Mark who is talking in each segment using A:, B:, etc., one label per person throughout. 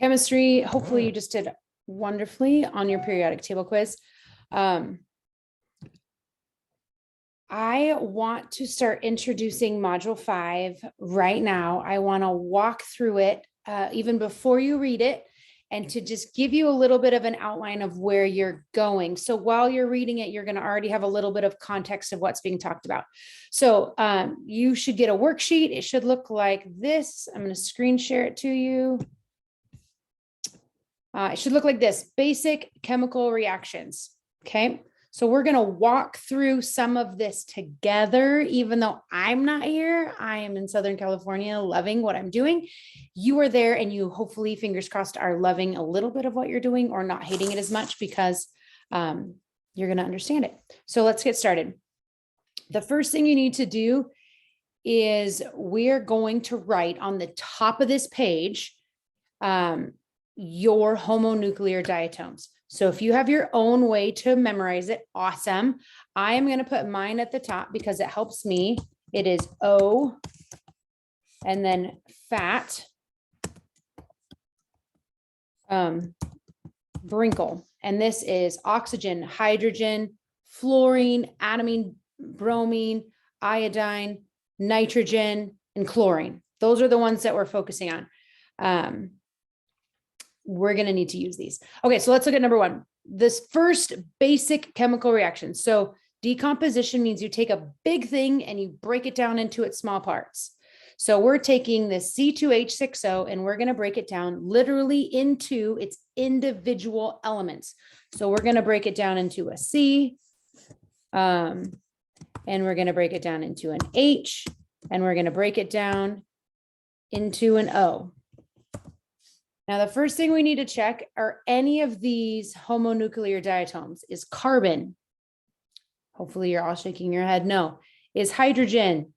A: Chemistry, hopefully you just did wonderfully on your periodic table quiz. I want to start introducing module 5 right now. I want to walk through it even before you read it, and to just give you a little bit of an outline of where you're going. So while you're reading it, you're going to already have a little bit of context of what's being talked about. So you should get a worksheet. It should look like this. I'm going to screen share it to you. It should look like this: basic chemical reactions. Okay. So we're going to walk through some of this together. Even though I'm not here, I am in Southern California loving what I'm doing. You are there, and you hopefully, fingers crossed, are loving a little bit of what you're doing or not hating it as much, because you're going to understand it. So let's get started. The first thing you need to do is we're going to write on the top of this page your homonuclear diatoms. So if you have your own way to memorize it, awesome. I am going to put mine at the top because it helps me. It is O and then fat Brinkle. And this is oxygen, hydrogen, fluorine, adenine, bromine, iodine, nitrogen, and chlorine. Those are the ones that we're focusing on. We're going to need to use these. Okay, so let's look at number 1. This first basic chemical reaction. So decomposition means you take a big thing and you break it down into its small parts. So we're taking this C2H6O and we're going to break it down literally into its individual elements. So we're going to break it down into a C, and we're going to break it down into an H, and we're going to break it down into an O. Now, the first thing we need to check are any of these homonuclear diatoms. Is carbon? Hopefully you're all shaking your head. No. Is hydrogen?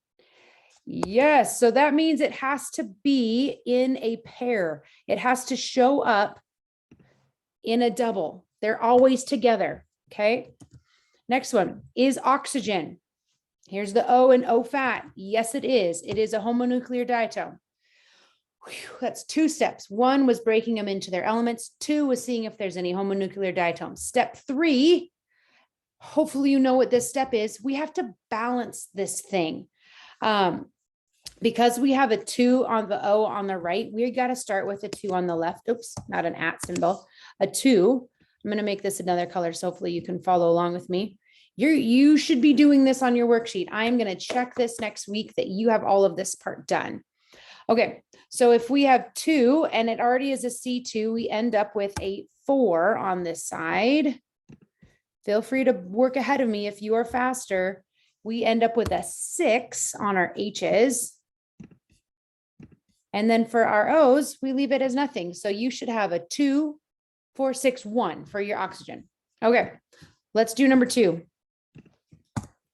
A: Yes. So that means it has to be in a pair. It has to show up in a double. They're always together. Okay. Next one is oxygen. Here's the O and O fat. Yes, it is. It is a homonuclear diatom. That's 2 steps. 1 was breaking them into their elements. 2 was seeing if there's any homonuclear diatoms. Step 3, hopefully you know what this step is. We have to balance this thing. Because we have a 2 on the O on the right, we got to start with a 2 on the left. Oops, not an @ symbol. A 2. I'm going to make this another color, so hopefully you can follow along with me. You should be doing this on your worksheet. I am going to check this next week that you have all of this part done. Okay, so if we have 2 and it already is a C2, we end up with a 4 on this side. Feel free to work ahead of me if you are faster. We end up with a 6 on our H's. And then for our O's, we leave it as nothing. So you should have a 2, 4, 6, 1 for your oxygen. Okay, let's do number 2.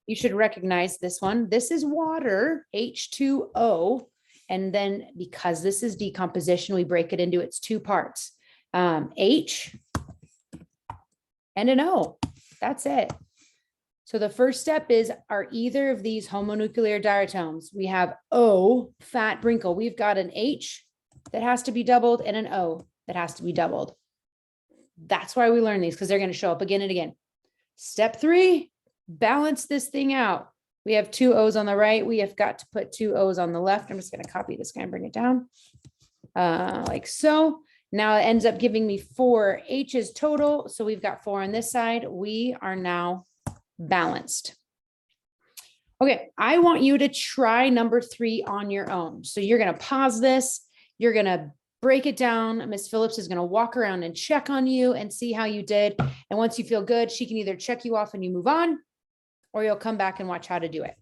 A: You should recognize this one. This is water, H2O. And then because this is decomposition, we break it into its 2 parts, H and an O. That's it. So the first step is, are either of these homonuclear diatoms? We have O, fat Brinkle. We've got an H that has to be doubled and an O that has to be doubled. That's why we learn these, because they're going to show up again and again. Step 3, balance this thing out. We have 2 O's on the right. We have got to put 2 O's on the left. I'm just going to copy this guy and bring it down like so. Now it ends up giving me 4 H's total. So we've got 4 on this side. We are now balanced. Okay, I want you to try number 3 on your own. So you're going to pause this. You're going to break it down. Miss Phillips is going to walk around and check on you and see how you did. And once you feel good, she can either check you off and you move on, or you'll come back and watch how to do it.